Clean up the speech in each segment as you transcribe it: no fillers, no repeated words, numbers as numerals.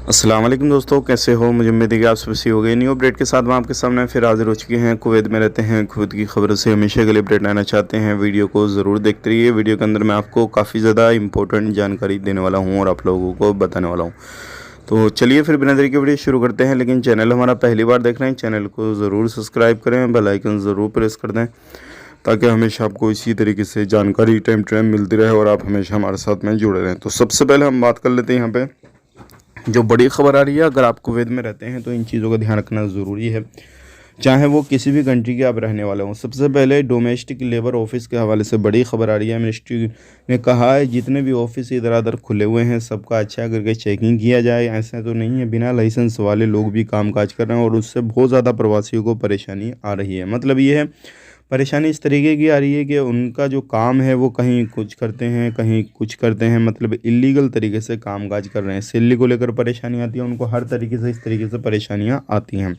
अस्सलाम वालेकुम दोस्तों, कैसे हो? मुझे उम्मीद है कि आप सब सही हो गए। न्यू अपडेट के साथ हम आपके सामने फिर हाजिर हो चुके हैं। कुवैत में रहते हैं, कुवैत की खबरों से हमेशा के लिए अपडेट लेना चाहते हैं, वीडियो को ज़रूर देखते रहिए। वीडियो के अंदर मैं आपको काफ़ी ज़्यादा इंपॉर्टेंट जानकारी देने वाला हूँ और आप लोगों को बताने वाला हूँ। तो चलिए फिर बिना देरी के वीडियो शुरू करते हैं। लेकिन चैनल हमारा पहली बार देख रहे हैं, चैनल को ज़रूर सब्सक्राइब करें, बेल आइकन ज़रूर प्रेस कर दें, ताकि हमेशा आपको इसी तरीके से जानकारी टाइम टू टाइम मिलती रहे और आप हमेशा हमारे साथ में जुड़े रहें। तो सबसे पहले हम बात कर लेते हैं यहाँ पे जो बड़ी खबर आ रही है। अगर आप कुवैत में रहते हैं तो इन चीज़ों का ध्यान रखना ज़रूरी है, चाहे वो किसी भी कंट्री के आप रहने वाले हों। सबसे पहले डोमेस्टिक लेबर ऑफिस के हवाले से बड़ी खबर आ रही है। मिनिस्ट्री ने कहा है जितने भी ऑफिस इधर उधर खुले हुए हैं सबका अच्छा करके चेकिंग किया जाए। ऐसा तो नहीं है बिना लाइसेंस वाले लोग भी काम काज कर रहे हैं और उससे बहुत ज़्यादा प्रवासियों को परेशानी आ रही है। मतलब ये है, परेशानी इस तरीके की आ रही है कि उनका जो काम है वो कहीं कुछ करते हैं, कहीं कुछ करते हैं, मतलब इलीगल तरीके से कामकाज कर रहे हैं। सैलरी को लेकर परेशानी आती है उनको, हर तरीके से इस तरीके से परेशानियां आती हैं।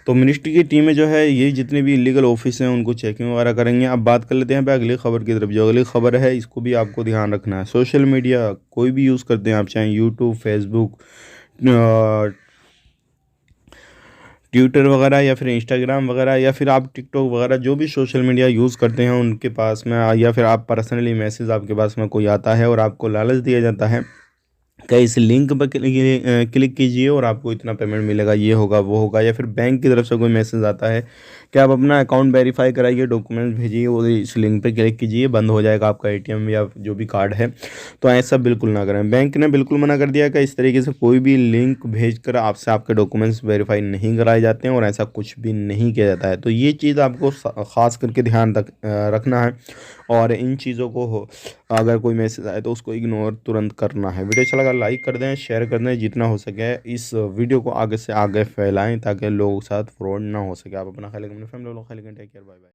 तो मिनिस्ट्री की टीमें जो है ये जितने भी इलीगल ऑफिस हैं उनको चेकिंग वगैरह करेंगे। अब बात कर लेते हैं पे अगली खबर की तरफ। जो अगली खबर है इसको भी आपको ध्यान रखना है। सोशल मीडिया कोई भी यूज़ करते हैं आप, चाहे यूट्यूब, फेसबुक, ट्विटर वगैरह या फिर इंस्टाग्राम वगैरह या फिर आप टिकटॉक वगैरह, जो भी सोशल मीडिया यूज़ करते हैं उनके पास में, या फिर आप पर्सनली मैसेज आपके पास में कोई आता है और आपको लालच दिया जाता है क्या इस लिंक पर क्लिक कीजिए और आपको इतना पेमेंट मिलेगा, ये होगा वो होगा, या फिर बैंक की तरफ से कोई मैसेज आता है कि आप अपना अकाउंट वेरीफाई कराइए, डॉक्यूमेंट्स भेजिए और इस लिंक पे क्लिक कीजिए, बंद हो जाएगा आपका एटीएम या जो भी कार्ड है। तो ऐसा बिल्कुल ना करें। बैंक ने बिल्कुल मना कर दिया कि इस तरीके से कोई भी लिंक भेजकर आपसे आपके डॉक्यूमेंट्स वेरीफाई नहीं कराए जाते हैं और ऐसा कुछ भी नहीं किया जाता है। तो ये चीज़ आपको ख़ास करके ध्यान रखना है और इन चीज़ों को अगर कोई मैसेज आए तो उसको इग्नोर तुरंत करना है। वीडियो अच्छा लगा लाइक कर दें, शेयर कर दें, जितना हो सके इस वीडियो को आगे से आगे फैलाएं ताकि लोगों के साथ फ्रॉड ना हो सके। आप अपना ख्याल रखें, अपनी फैमिली वालों का ख्याल रखें। Take care, bye bye.